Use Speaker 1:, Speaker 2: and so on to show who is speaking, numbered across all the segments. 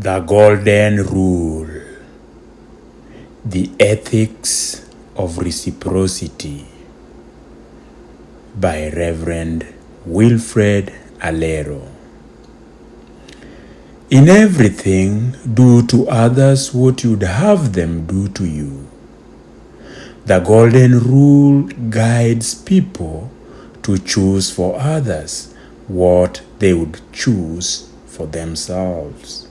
Speaker 1: The Golden Rule. The Ethics of Reciprocity by Reverend Wilfred Alero. In everything, do to others what you'd have them do to you. The Golden Rule guides people to choose for others what they would choose for themselves.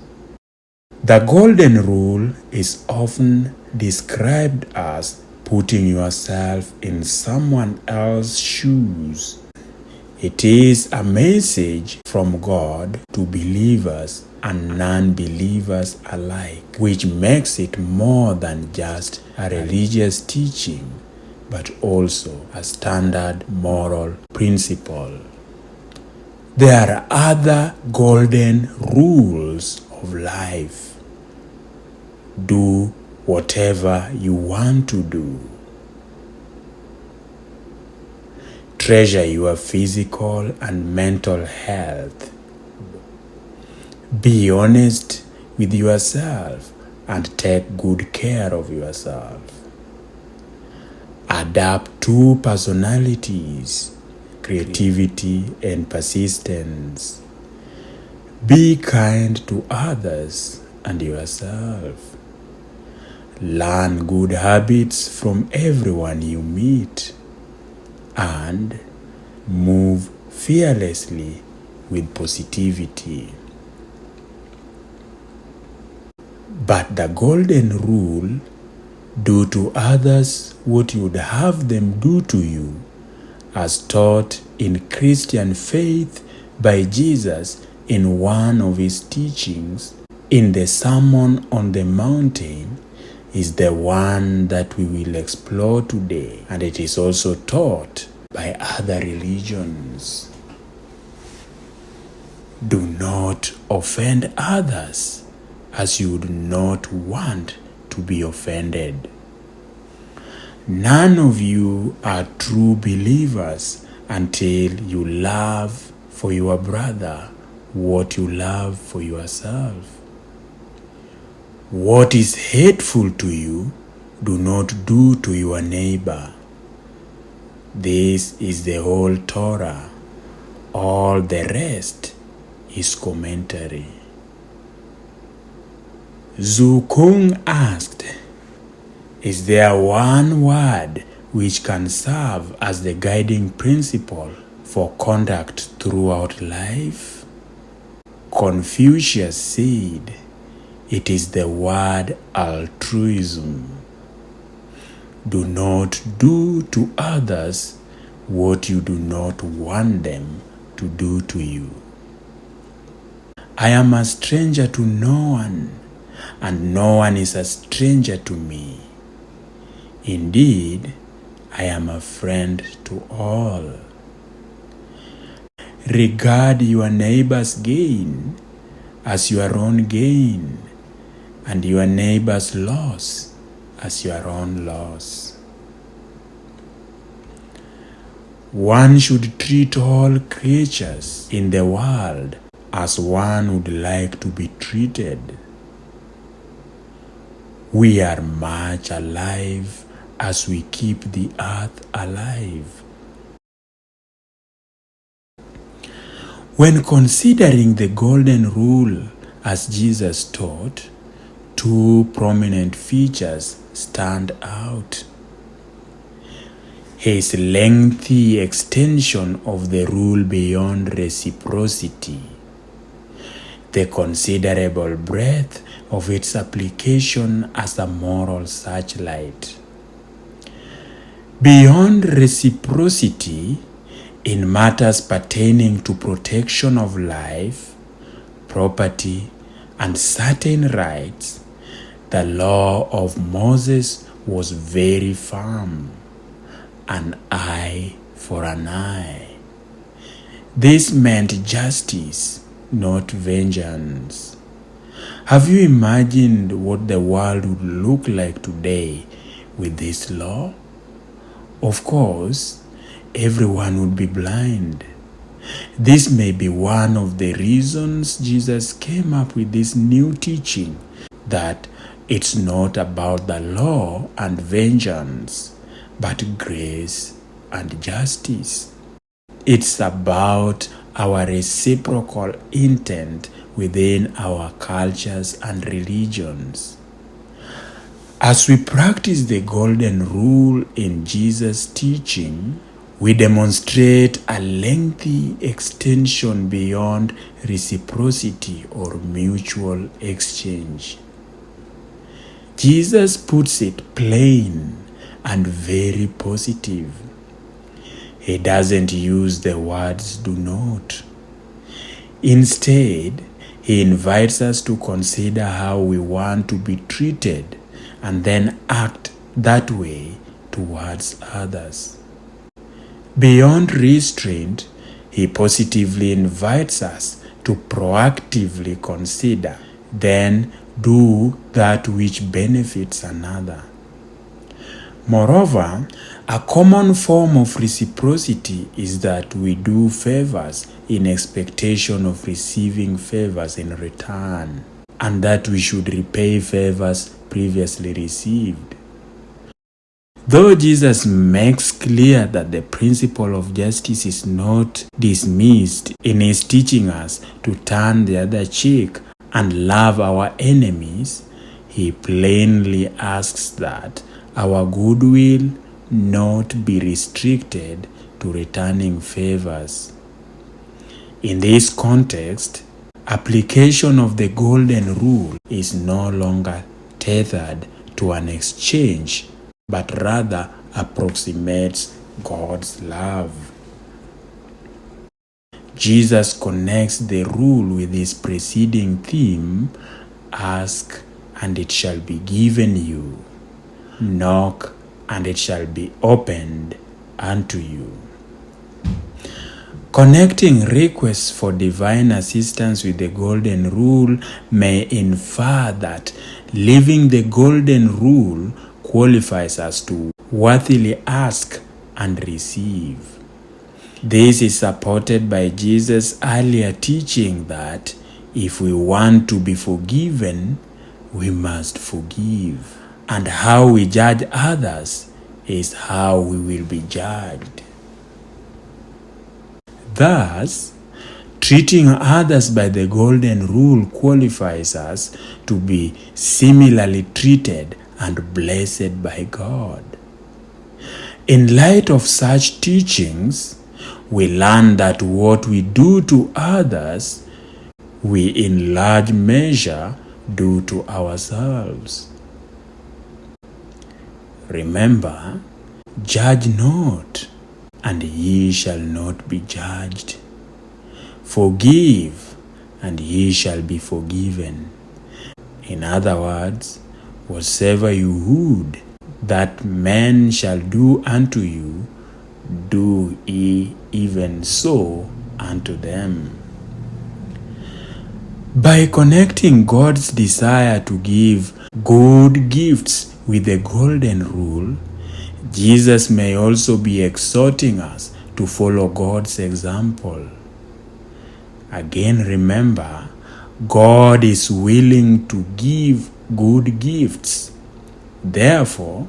Speaker 1: The Golden Rule is often described as putting yourself in someone else's shoes. It is a message from God to believers and non-believers alike, which makes it more than just a religious teaching, but also a standard moral principle. There are other golden rules of life. Do whatever you want to do. Treasure your physical and mental health. Be honest with yourself and take good care of yourself. Adapt two personalities, creativity and persistence. Be kind to others and yourself. Learn good habits from everyone you meet and move fearlessly with positivity. But the Golden Rule, do to others what you would have them do to you, as taught in Christian faith by Jesus in one of his teachings in the Sermon on the Mountain, is the one that we will explore today, and it is also taught by other religions. Do not offend others as you would not want to be offended. None of you are true believers until you love for your brother what you love for yourself. What is hateful to you, do not do to your neighbor. This is the whole Torah. All the rest is commentary. Zhu Kung asked, is there one word which can serve as the guiding principle for conduct throughout life? Confucius said, it is the word altruism. Do not do to others what you do not want them to do to you. I am a stranger to no one, and no one is a stranger to me. Indeed, I am a friend to all. Regard your neighbor's gain as your own gain, and your neighbor's loss as your own loss. One should treat all creatures in the world as one would like to be treated. We are much alive as we keep the earth alive. When considering the Golden Rule as Jesus taught, two prominent features stand out. His lengthy extension of the rule beyond reciprocity, the considerable breadth of its application as a moral searchlight. Beyond reciprocity, in matters pertaining to protection of life, property, and certain rights, the law of Moses was very firm, an eye for an eye. This meant justice, not vengeance. Have you imagined what the world would look like today with this law? Of course, everyone would be blind. This may be one of the reasons Jesus came up with this new teaching, that it's not about the law and vengeance, but grace and justice. It's about our reciprocal intent within our cultures and religions. As we practice the golden rule in Jesus' teaching, we demonstrate a lengthy extension beyond reciprocity or mutual exchange. Jesus puts it plain and very positive. He doesn't use the words "do not." Instead, he invites us to consider how we want to be treated and then act that way towards others. Beyond restraint, he positively invites us to proactively consider, then do that which benefits another. Moreover, a common form of reciprocity is that we do favors in expectation of receiving favors in return, and that we should repay favors previously received. Though Jesus makes clear that the principle of justice is not dismissed in his teaching us to turn the other cheek and love our enemies, he plainly asks that our goodwill not be restricted to returning favors. In this context, application of the golden rule is no longer tethered to an exchange, but rather approximates God's love. Jesus connects the rule with his preceding theme: ask and it shall be given you, knock and it shall be opened unto you. Connecting requests for divine assistance with the golden rule may infer that living the golden rule qualifies us to worthily ask and receive. This is supported by Jesus' earlier teaching that if we want to be forgiven, we must forgive. And how we judge others is how we will be judged. Thus, treating others by the golden rule qualifies us to be similarly treated and blessed by God. In light of such teachings, we learn that what we do to others, we in large measure do to ourselves. Remember, judge not, and ye shall not be judged. Forgive, and ye shall be forgiven. In other words, whatsoever you would that men shall do unto you, do ye even so unto them. By connecting God's desire to give good gifts with the golden rule, Jesus may also be exhorting us to follow God's example. Again, remember, God is willing to give good gifts. Therefore,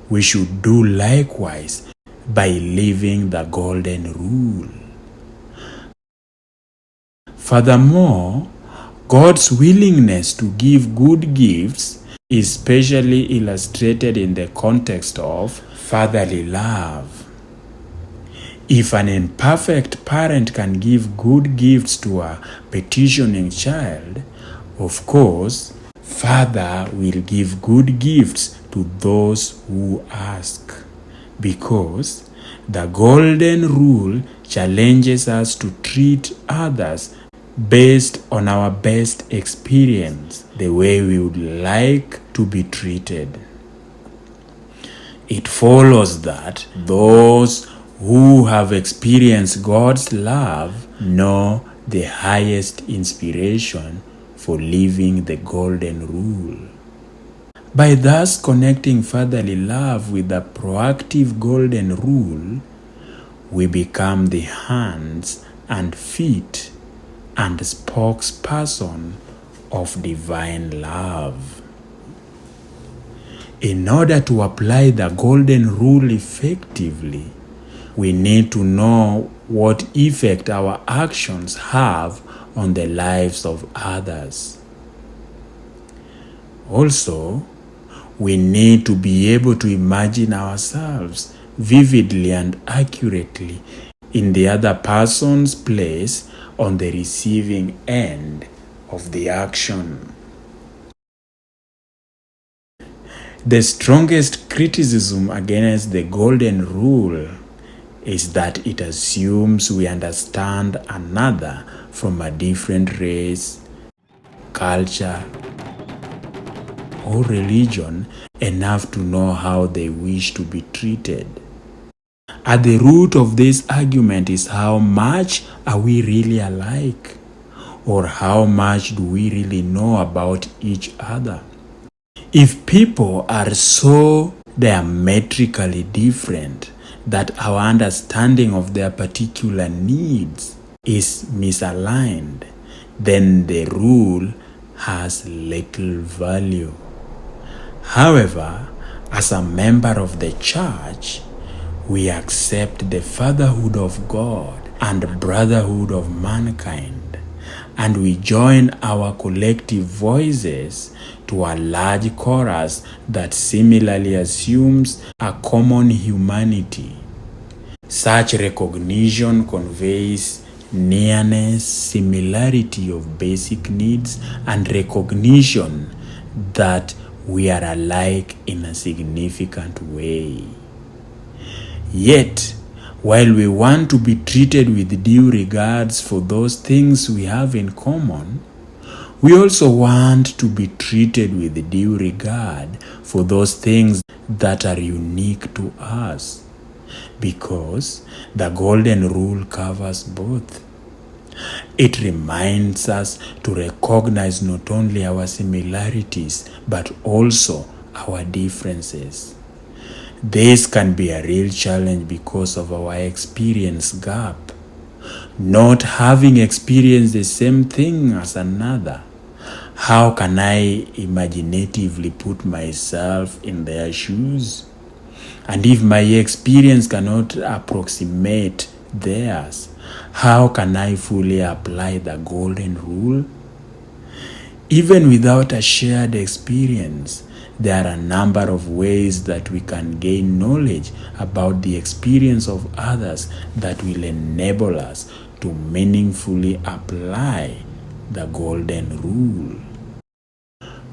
Speaker 1: we should do likewise by living the golden rule. Furthermore, God's willingness to give good gifts is specially illustrated in the context of fatherly love. If an imperfect parent can give good gifts to a petitioning child, of course, Father will give good gifts to those who ask, because the golden rule challenges us to treat others based on our best experience, the way we would like to be treated. It follows that those who have experienced God's love know the highest inspiration for living the golden rule. By thus connecting fatherly love with the proactive golden rule, we become the hands and feet and spokesperson of divine love. In order to apply the golden rule effectively, we need to know what effect our actions have on the lives of others. Also, we need to be able to imagine ourselves vividly and accurately in the other person's place on the receiving end of the action. The strongest criticism against the golden rule is that it assumes we understand another from a different race, culture, or religion enough to know how they wish to be treated. At the root of this argument is how much are we really alike, or how much do we really know about each other? If people are so diametrically different that our understanding of their particular needs is misaligned, then the rule has little value. However, as a member of the church, we accept the fatherhood of God and brotherhood of mankind, and we join our collective voices to a large chorus that similarly assumes a common humanity. Such recognition conveys nearness, similarity of basic needs, and recognition that we are alike in a significant way. Yet, while we want to be treated with due regards for those things we have in common, we also want to be treated with due regard for those things that are unique to us, because the golden rule covers both. It reminds us to recognize not only our similarities, but also our differences. This can be a real challenge because of our experience gap. Not having experienced the same thing as another, how can I imaginatively put myself in their shoes? And if my experience cannot approximate theirs, how can I fully apply the golden rule? Even without a shared experience, there are a number of ways that we can gain knowledge about the experience of others that will enable us to meaningfully apply the golden rule.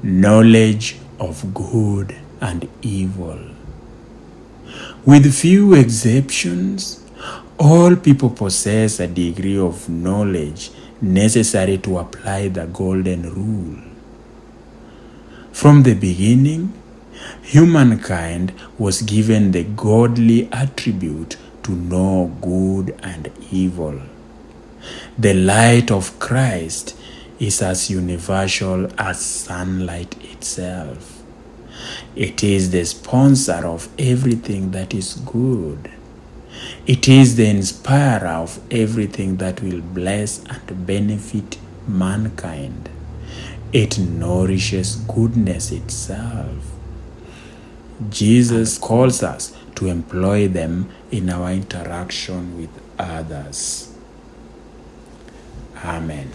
Speaker 1: Knowledge of good and evil. With few exceptions, all people possess a degree of knowledge necessary to apply the golden rule. From the beginning, humankind was given the godly attribute to know good and evil. The light of Christ is as universal as sunlight itself. It is the sponsor of everything that is good. It is the inspirer of everything that will bless and benefit mankind. It nourishes goodness itself. Jesus calls us to employ them in our interaction with others. Amen.